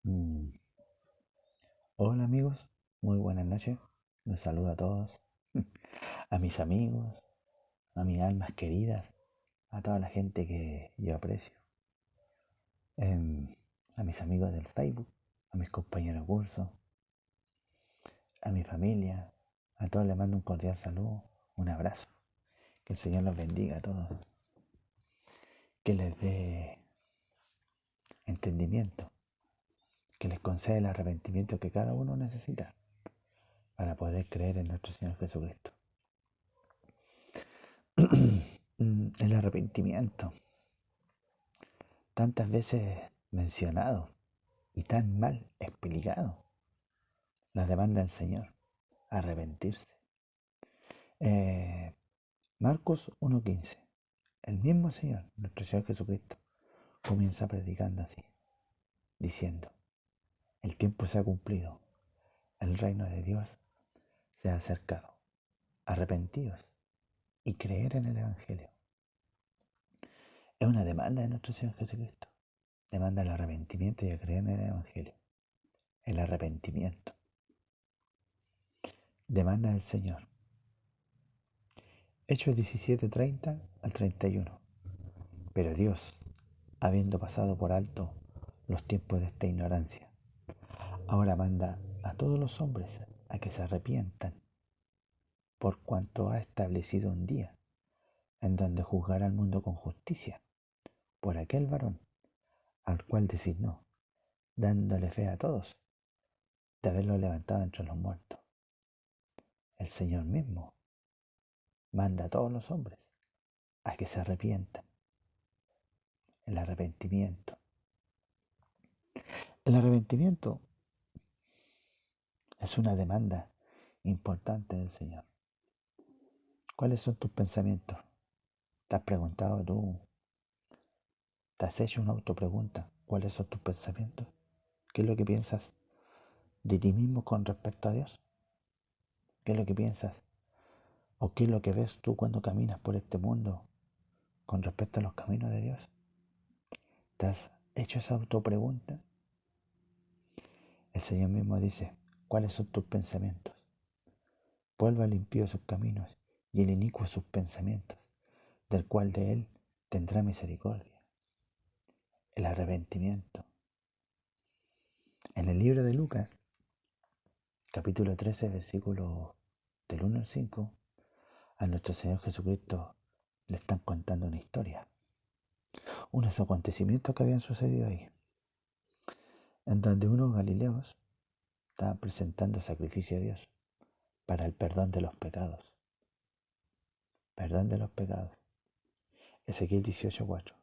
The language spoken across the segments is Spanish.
Mm. Hola amigos, muy buenas noches. Les saludo a todos, a mis amigos, a mis almas queridas, a toda la gente que yo aprecio, em, a mis amigos del Facebook, a mis compañeros de curso, a mi familia, a todos les mando un cordial saludo, un abrazo. Que el Señor los bendiga a todos, que les dé entendimiento, que les conceda el arrepentimiento que cada uno necesita para poder creer en nuestro Señor Jesucristo. El arrepentimiento, tantas veces mencionado y tan mal explicado, la demanda del Señor, arrepentirse. Marcos 1:15, el mismo Señor, nuestro Señor Jesucristo, comienza predicando así, diciendo: el tiempo se ha cumplido, el reino de Dios se ha acercado, arrepentidos y creer en el Evangelio. Es una demanda de nuestro Señor Jesucristo, demanda el arrepentimiento y a creer en el Evangelio. El arrepentimiento, demanda del Señor. Hechos 17:30 al 31. Pero Dios, habiendo pasado por alto los tiempos de esta ignorancia, ahora manda a todos los hombres a que se arrepientan, por cuanto ha establecido un día en donde juzgará al mundo con justicia, por aquel varón al cual designó, dándole fe a todos de haberlo levantado entre los muertos. El Señor mismo manda a todos los hombres a que se arrepientan. El arrepentimiento. El arrepentimiento es una demanda importante del Señor. ¿Cuáles son tus pensamientos? ¿Te has preguntado tú? ¿Te has hecho una autopregunta? ¿Cuáles son tus pensamientos? ¿Qué es lo que piensas de ti mismo con respecto a Dios? ¿Qué es lo que piensas? ¿O qué es lo que ves tú cuando caminas por este mundo con respecto a los caminos de Dios? ¿Te has hecho esa autopregunta? El Señor mismo dice: ¿cuáles son tus pensamientos? Vuelva al impío sus caminos y el inicuo sus pensamientos, del cual de él tendrá misericordia. El arrepentimiento. En el libro de Lucas, capítulo 13, versículo del 1 al 5, a nuestro Señor Jesucristo le están contando una historia, unos acontecimientos que habían sucedido ahí, en donde unos galileos estaban presentando sacrificio a Dios para el perdón de los pecados. Perdón de los pecados. Ezequiel 18:4.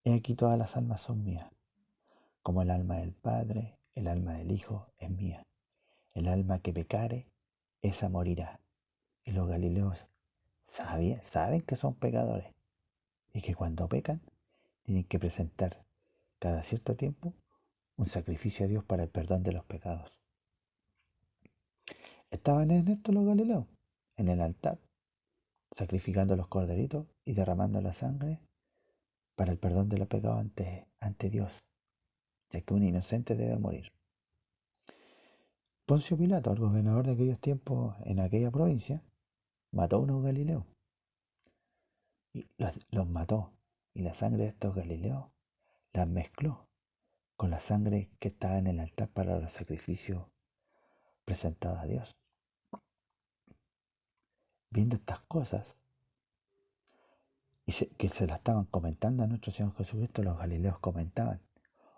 He aquí todas las almas son mías, como el alma del Padre, el alma del Hijo es mía. El alma que pecare, esa morirá. Y los galileos saben que son pecadores y que cuando pecan tienen que presentar cada cierto tiempo un sacrificio a Dios para el perdón de los pecados. Estaban en esto los galileos, en el altar, sacrificando los corderitos y derramando la sangre para el perdón de los pecados ante Dios, ya que un inocente debe morir. Poncio Pilato, el gobernador de aquellos tiempos en aquella provincia, mató a unos galileos y los mató, y la sangre de estos galileos las mezcló con la sangre que estaba en el altar para los sacrificios presentados a Dios. Viendo estas cosas, que se las estaban comentando a nuestro Señor Jesucristo, los galileos comentaban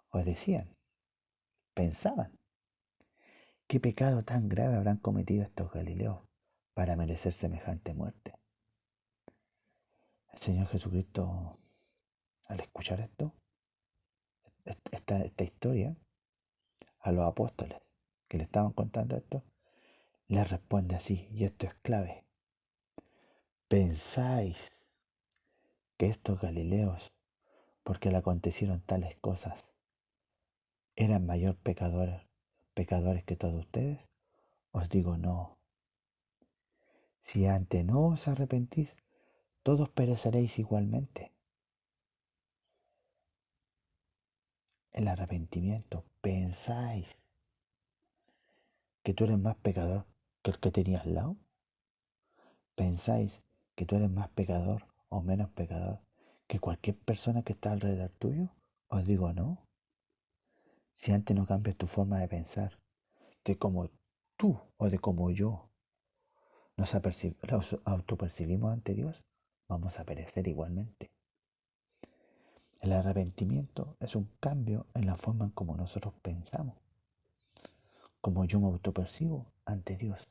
o decían, pensaban: ¿qué pecado tan grave habrán cometido estos galileos para merecer semejante muerte? El Señor Jesucristo, al escuchar esta historia, a los apóstoles que le estaban contando esto, les responde así, y esto es clave: ¿pensáis que estos galileos, porque le acontecieron tales cosas, eran mayor pecadores que todos ustedes? Os digo no. Si ante no os arrepentís, todos pereceréis igualmente. El arrepentimiento ¿pensáis que tú eres más pecador que el que tenías al lado? ¿Pensáis que tú eres más pecador o menos pecador que cualquier persona que está alrededor tuyo? Os digo no. Si antes no cambias tu forma de pensar, de cómo tú o de cómo yo nos autopercibimos ante Dios, vamos a perecer igualmente. El arrepentimiento es un cambio en la forma en cómo nosotros pensamos, como yo me autopercibo ante Dios.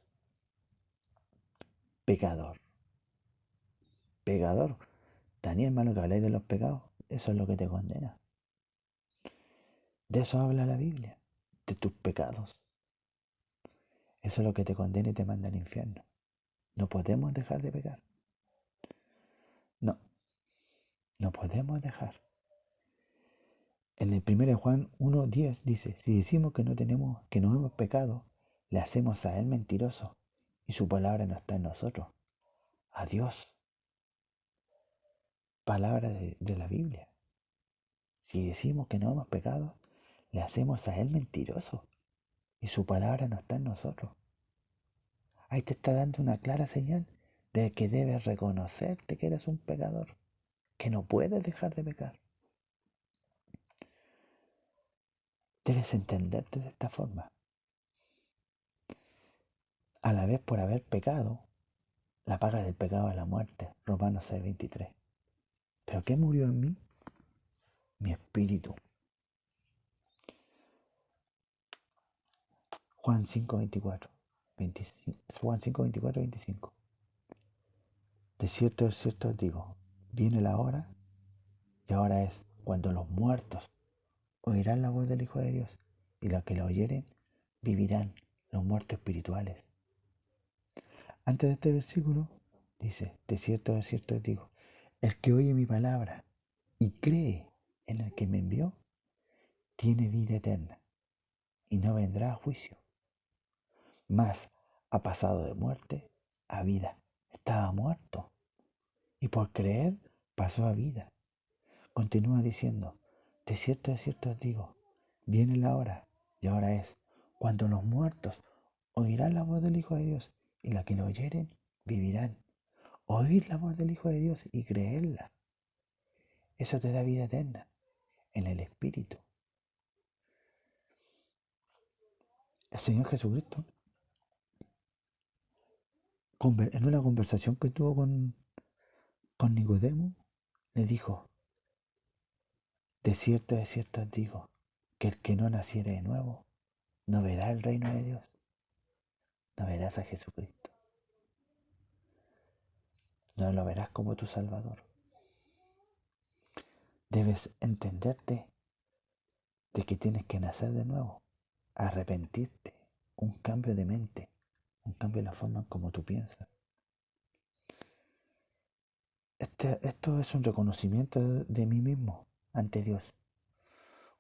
Pecador. Pecador. Daniel, hermano, que habláis de los pecados, eso es lo que te condena. De eso habla la Biblia, de tus pecados. Eso es lo que te condena y te manda al infierno. No podemos dejar de pecar. No, no podemos dejar. En el 1 Juan 1:10 dice, si decimos que no hemos pecado, le hacemos a él mentiroso y su palabra no está en nosotros. A Dios. Palabra de la Biblia. Si decimos que no hemos pecado, le hacemos a él mentiroso y su palabra no está en nosotros. Ahí te está dando una clara señal de que debes reconocerte que eres un pecador, que no puedes dejar de pecar. Debes entenderte de esta forma. A la vez por haber pecado, la paga del pecado es la muerte. Romanos 6:23. ¿Pero qué murió en mí? Mi espíritu. Juan 5:24. Juan 5:24-25. De cierto os digo, viene la hora, y ahora es, cuando los muertos oirán la voz del Hijo de Dios, y los que la oyeren vivirán, los muertos espirituales. Antes de este versículo dice, de cierto os digo, el que oye mi palabra y cree en el que me envió, tiene vida eterna y no vendrá a juicio, mas ha pasado de muerte a vida. Estaba muerto y por creer pasó a vida. Continúa diciendo, de cierto os digo, viene la hora, y ahora es, cuando los muertos oirán la voz del Hijo de Dios, y la que lo oyeren vivirán. Oír la voz del Hijo de Dios y creerla, eso te da vida eterna en el Espíritu. El Señor Jesucristo, en una conversación que tuvo con Nicodemo, le dijo, de cierto os digo, que el que no naciere de nuevo no verá el reino de Dios, no verás a Jesucristo, no lo verás como tu Salvador. Debes entenderte de que tienes que nacer de nuevo, arrepentirte, un cambio de mente, un cambio en la forma en como tú piensas. Esto es un reconocimiento de mí mismo ante Dios,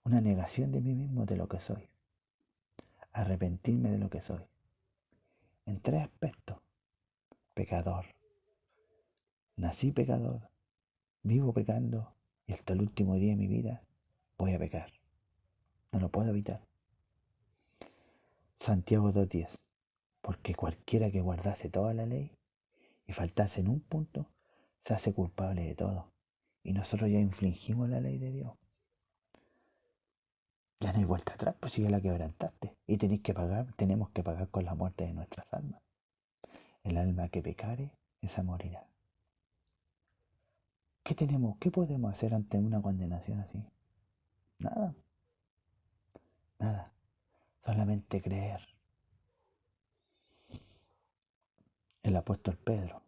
una negación de mí mismo de lo que soy, arrepentirme de lo que soy. En 3 aspectos: pecador, nací pecador, vivo pecando y hasta el último día de mi vida voy a pecar. No lo puedo evitar. Santiago 2:10, porque cualquiera que guardase toda la ley y faltase en un punto, se hace culpable de todo. Y nosotros ya infringimos la ley de Dios. Ya no hay vuelta atrás, pues si ya la quebrantaste. Y tenemos que pagar con la muerte de nuestras almas. El alma que pecare, esa morirá. ¿Qué podemos hacer ante una condenación así? Nada, nada. Solamente creer. El apóstol Pedro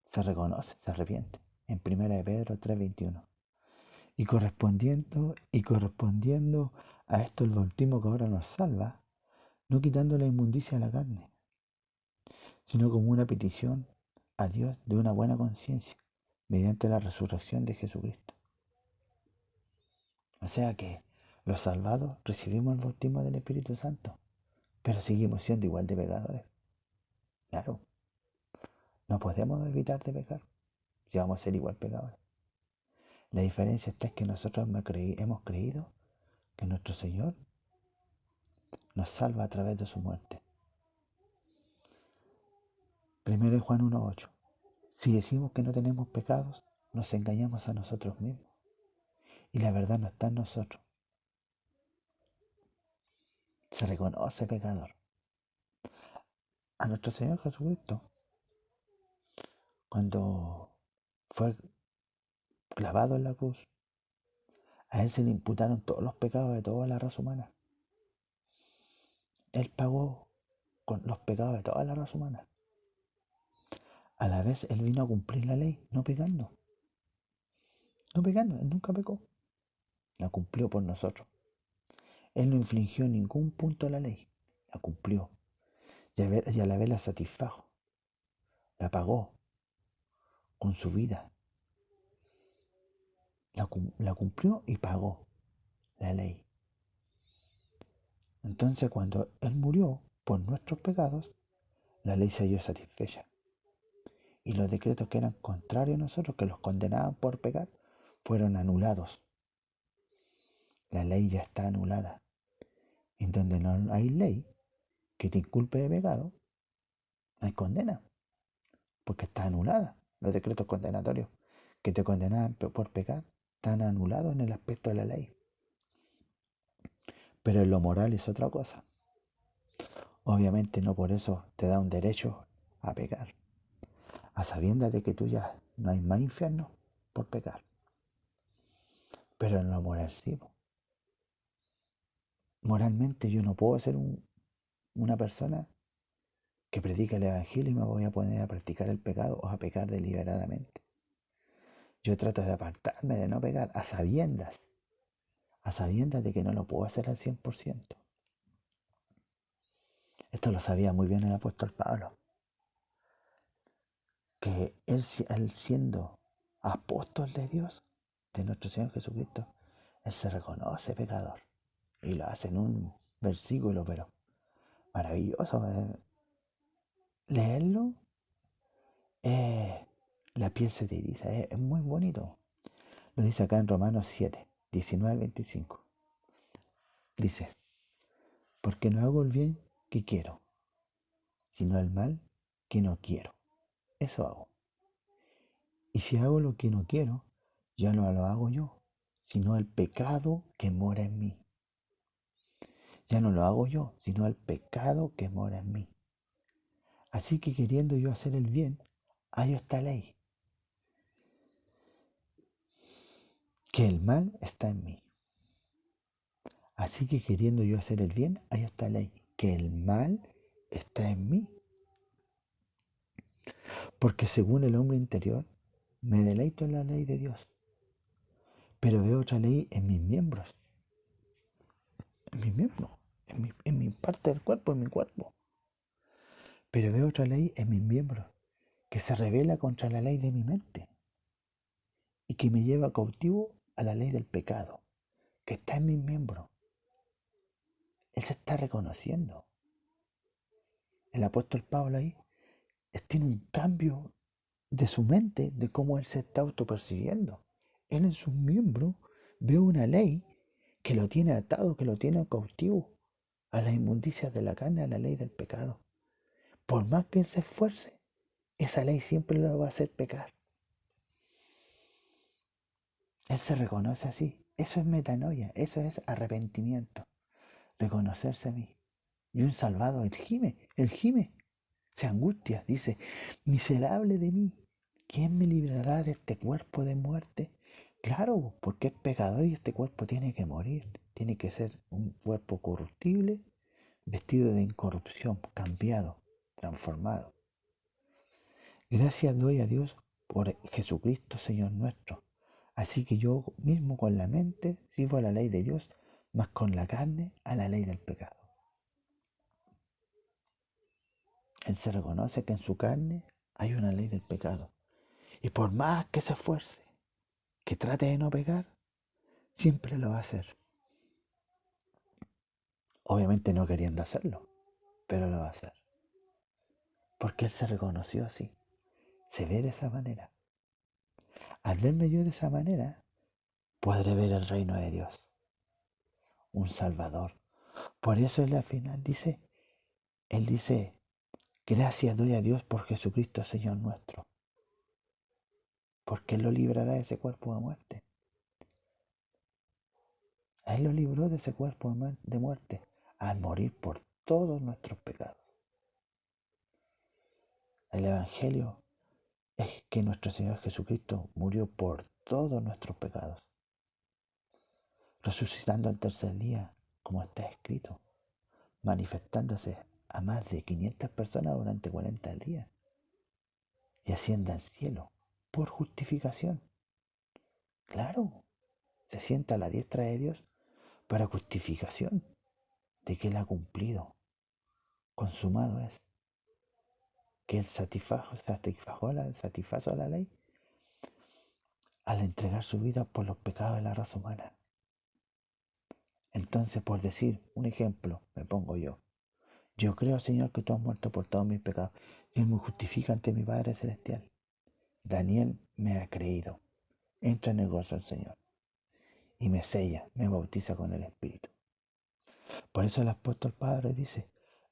se reconoce, se arrepiente. En 1 de Pedro 3:21. Y correspondiendo a esto el bautismo que ahora nos salva, no quitando la inmundicia de la carne, sino como una petición a Dios de una buena conciencia, mediante la resurrección de Jesucristo. O sea que los salvados recibimos el bautismo del Espíritu Santo, pero seguimos siendo igual de pecadores. Claro, no podemos evitar de pecar, si vamos a ser igual pecadores. La diferencia está en que nosotros hemos creído que nuestro Señor nos salva a través de su muerte. 1 Juan 1:8. Si decimos que no tenemos pecados, nos engañamos a nosotros mismos y la verdad no está en nosotros. Se reconoce pecador. A nuestro Señor Jesucristo, cuando fue clavado en la cruz, a Él se le imputaron todos los pecados de toda la raza humana. Él pagó con los pecados de toda la raza humana. A la vez Él vino a cumplir la ley, no pecando. No pecando, Él nunca pecó. La cumplió por nosotros. Él no infringió ningún punto de la ley. La cumplió. Y a la vez la satisfajo. La pagó con su vida. La cumplió y pagó la ley. Entonces cuando Él murió por nuestros pecados, la ley se halló satisfecha. Y los decretos que eran contrarios a nosotros, que los condenaban por pecar, fueron anulados. La ley ya está anulada. En donde no hay ley que te inculpe de pecado, no hay condena, porque está anulada. Los decretos condenatorios que te condenaban por pecar están anulados en el aspecto de la ley. Pero en lo moral es otra cosa. Obviamente no por eso te da un derecho a pecar, a sabiendas de que tú ya no hay más infierno por pecar. Pero en lo moral sí. Moralmente yo no puedo ser una persona que predica el Evangelio y me voy a poner a practicar el pecado o a pecar deliberadamente. Yo trato de apartarme de no pecar a sabiendas de que no lo puedo hacer al 100%. Esto lo sabía muy bien el apóstol Pablo, que él siendo apóstol de Dios, de nuestro Señor Jesucristo, él se reconoce pecador y lo hace en un versículo, pero maravilloso. Leerlo, la piel se te eriza, es muy bonito. Lo dice acá en Romanos 7, 19 al 25. Dice, porque no hago el bien que quiero, sino el mal que no quiero. Eso hago. Y si hago lo que no quiero, ya no lo hago yo, sino el pecado que mora en mí. Ya no lo hago yo, sino el pecado que mora en mí. Así que queriendo yo hacer el bien, hallo esta ley, que el mal está en mí. Así que queriendo yo hacer el bien, hallo esta ley, que el mal está en mí. Porque según el hombre interior, me deleito en la ley de Dios, pero veo otra ley en mis miembros, en mi parte del cuerpo, en mi cuerpo. Pero veo otra ley en mis miembros, que se revela contra la ley de mi mente y que me lleva cautivo a la ley del pecado, que está en mis miembros. Él se está reconociendo. El apóstol Pablo ahí tiene un cambio de su mente, de cómo él se está autopercibiendo. Él en sus miembros ve una ley que lo tiene atado, que lo tiene cautivo a las inmundicias de la carne, a la ley del pecado. Por más que él se esfuerce, esa ley siempre lo va a hacer pecar. Él se reconoce así. Eso es metanoia, eso es arrepentimiento. Reconocerse a mí. Y un salvado, él gime, se angustia, dice, miserable de mí, ¿quién me librará de este cuerpo de muerte? Claro, porque es pecador y este cuerpo tiene que morir. Tiene que ser un cuerpo corruptible, vestido de incorrupción, cambiado, transformado. Gracias doy a Dios por Jesucristo, Señor nuestro. Así que yo mismo con la mente sirvo a la ley de Dios, mas con la carne a la ley del pecado. Él se reconoce que en su carne hay una ley del pecado. Y por más que se esfuerce, que trate de no pecar, siempre lo va a hacer. Obviamente no queriendo hacerlo, pero lo va a hacer. Porque él se reconoció así. Se ve de esa manera. Al verme yo de esa manera, podré ver el reino de Dios. un Salvador. Por eso él al final él dice, gracias doy a Dios por Jesucristo Señor nuestro, porque Él lo librará de ese cuerpo de muerte. Él lo libró de ese cuerpo de muerte al morir por todos nuestros pecados. El Evangelio es que nuestro Señor Jesucristo murió por todos nuestros pecados, resucitando al tercer día, como está escrito, manifestándose a más de 500 personas durante 40 días y asciende al cielo por justificación. Claro, se sienta a la diestra de Dios para justificación de que Él ha cumplido. Consumado es. Que Él satisfazo la ley al entregar su vida por los pecados de la raza humana. Entonces, por decir un ejemplo, me pongo yo. Yo creo, Señor, que tú has muerto por todos mis pecados y Él me justifica ante mi Padre Celestial. Daniel me ha creído. Entra en el gozo del Señor y me sella, me bautiza con el Espíritu. Por eso el apóstol Padre dice,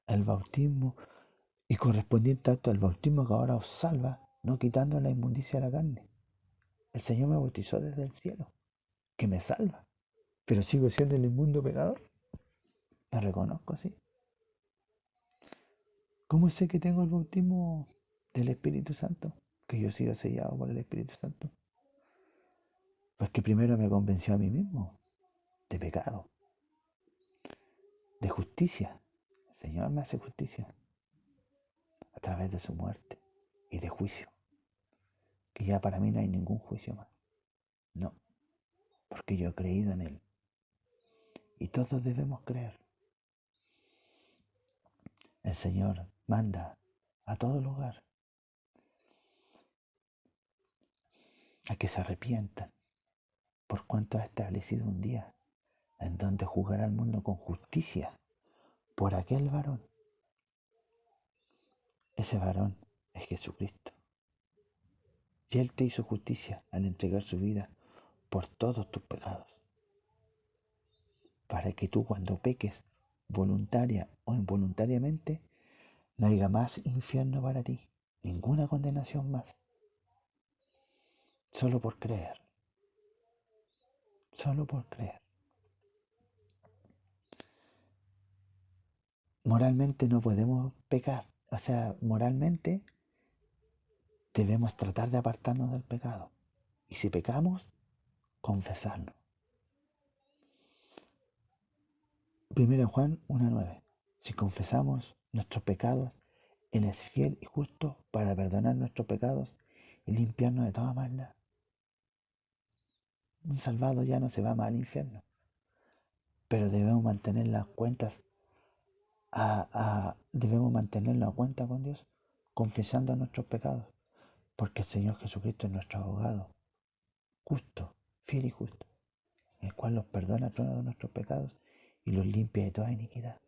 el bautismo y correspondiente acto al bautismo que ahora os salva, no quitando la inmundicia de la carne. El Señor me bautizó desde el cielo, que me salva, pero sigo siendo el inmundo pecador. Me reconozco así. ¿Cómo sé que tengo el bautismo del Espíritu Santo? Que yo he sido sellado por el Espíritu Santo. Pues que primero me convenció a mí mismo de pecado, de justicia. El Señor me hace justicia a través de su muerte y de juicio. Que ya para mí no hay ningún juicio más. No, porque yo he creído en Él. Y todos debemos creer. El Señor manda a todo lugar a que se arrepientan, por cuanto ha establecido un día en donde juzgará al mundo con justicia por aquel varón. Ese varón es Jesucristo. Y Él te hizo justicia al entregar su vida por todos tus pecados, para que tú cuando peques, voluntaria o involuntariamente, no haya más infierno para ti, ninguna condenación más, solo por creer, solo por creer. Moralmente no podemos pecar, o sea, moralmente debemos tratar de apartarnos del pecado. Y si pecamos, confesarnos. 1 Juan 1:9. Si confesamos nuestros pecados, Él es fiel y justo para perdonar nuestros pecados y limpiarnos de toda maldad. Un salvado ya no se va más al infierno, pero debemos mantener las cuentas debemos mantenerlo a cuenta con Dios, confesando nuestros pecados, porque el Señor Jesucristo es nuestro abogado, justo, fiel y justo, el cual los perdona todos nuestros pecados y los limpia de toda iniquidad.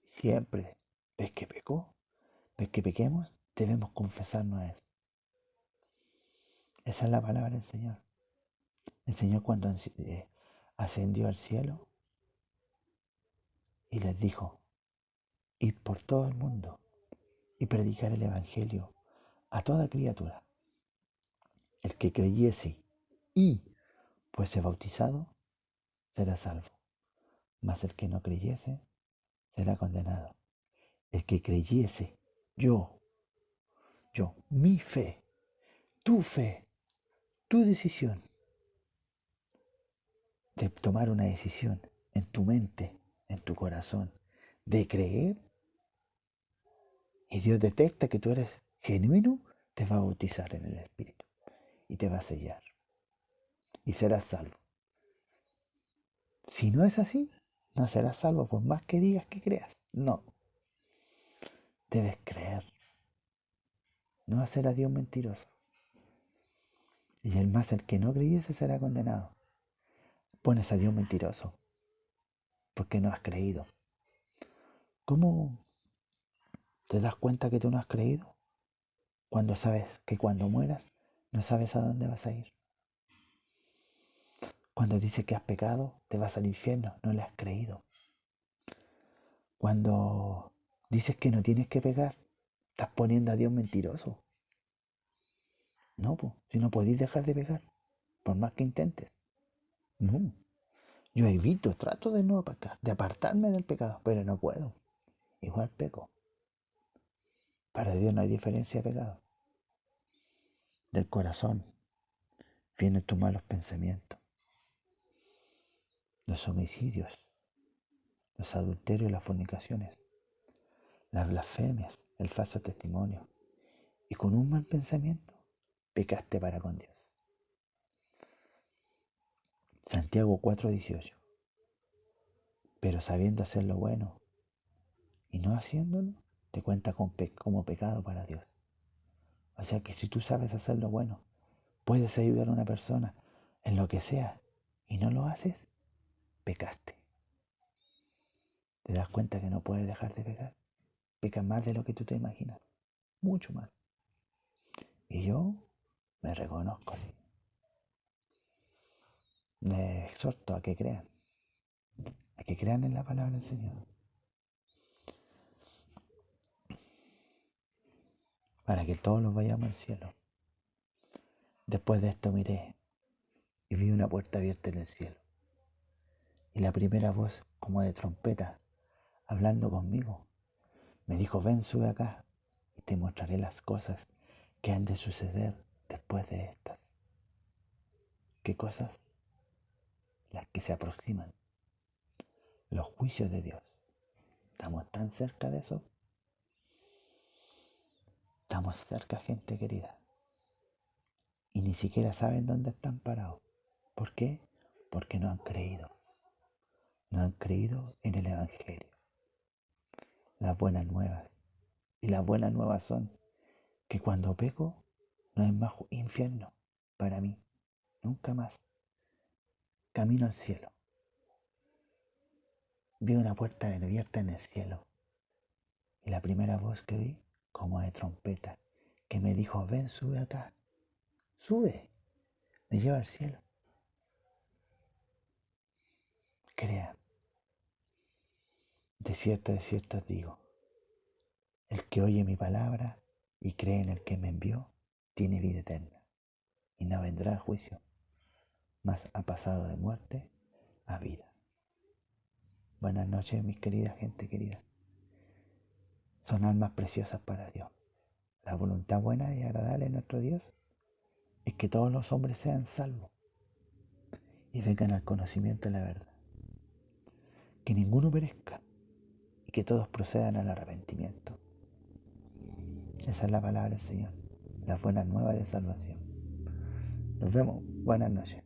Siempre, ves que pecó, ves que pequemos, debemos confesarnos a Él. Esa es la palabra del Señor. El Señor cuando ascendió al cielo y les dijo, id por todo el mundo y predicar el Evangelio a toda criatura. El que creyese y fuese bautizado será salvo, mas el que no creyese será condenado. El que creyese, yo, mi fe, tu decisión de tomar una decisión en tu mente, en tu corazón, de creer, y Dios detecta que tú eres genuino, te va a bautizar en el Espíritu y te va a sellar y serás salvo. Si no es así, no serás salvo por más que digas que creas. No, debes creer, no hacer a Dios mentiroso. Y el que no creyese será condenado. Pones a Dios mentiroso porque no has creído. ¿Cómo te das cuenta que tú no has creído? Cuando sabes que cuando mueras no sabes a dónde vas a ir. Cuando dices que has pecado, te vas al infierno, no le has creído. Cuando dices que no tienes que pecar, estás poniendo a Dios mentiroso. No, pues, si no podéis dejar de pecar, por más que intentes. No. Yo evito, trato de no pecar, de apartarme del pecado, pero no puedo. Igual peco. Para Dios no hay diferencia de pecado. Del corazón vienen tus malos pensamientos, los homicidios, los adulterios y las fornicaciones, las blasfemias, el falso testimonio. Y con un mal pensamiento pecaste para con Dios. Santiago 4:18. Pero sabiendo hacer lo bueno y no haciéndolo, te cuenta como pecado para Dios. O sea que si tú sabes hacer lo bueno, puedes ayudar a una persona en lo que sea y no lo haces, pecaste. ¿Te das cuenta que no puedes dejar de pecar? Pecas más de lo que tú te imaginas, mucho más. Y yo me reconozco así. Les exhorto a que crean en la palabra del Señor, para que todos los vayamos al cielo. Después de esto miré y vi una puerta abierta en el cielo. Y la primera voz, como de trompeta, hablando conmigo, me dijo: ven, sube acá y te mostraré las cosas que han de suceder después de estas. ¿Qué cosas? Las que se aproximan. Los juicios de Dios. ¿Estamos tan cerca de eso? Estamos cerca, gente querida. Y ni siquiera saben dónde están parados. ¿Por qué? Porque no han creído. No han creído en el Evangelio. Las buenas nuevas. Y las buenas nuevas son que cuando peco no hay más infierno para mí. Nunca más. Camino al cielo. Vi una puerta abierta en el cielo. Y la primera voz que oí, como de trompeta, que me dijo: ven, sube acá. Sube. Me lleva al cielo. Crea. De cierto os digo, el que oye mi palabra y cree en el que me envió, tiene vida eterna, y no vendrá a juicio, mas ha pasado de muerte a vida. Buenas noches, mis queridas, gente querida. Son almas preciosas para Dios. La voluntad buena y agradable de nuestro Dios es que todos los hombres sean salvos y vengan al conocimiento de la verdad. Que ninguno perezca y que todos procedan al arrepentimiento. Esa es la palabra del Señor, las buenas nuevas de salvación. Nos vemos. Buenas noches.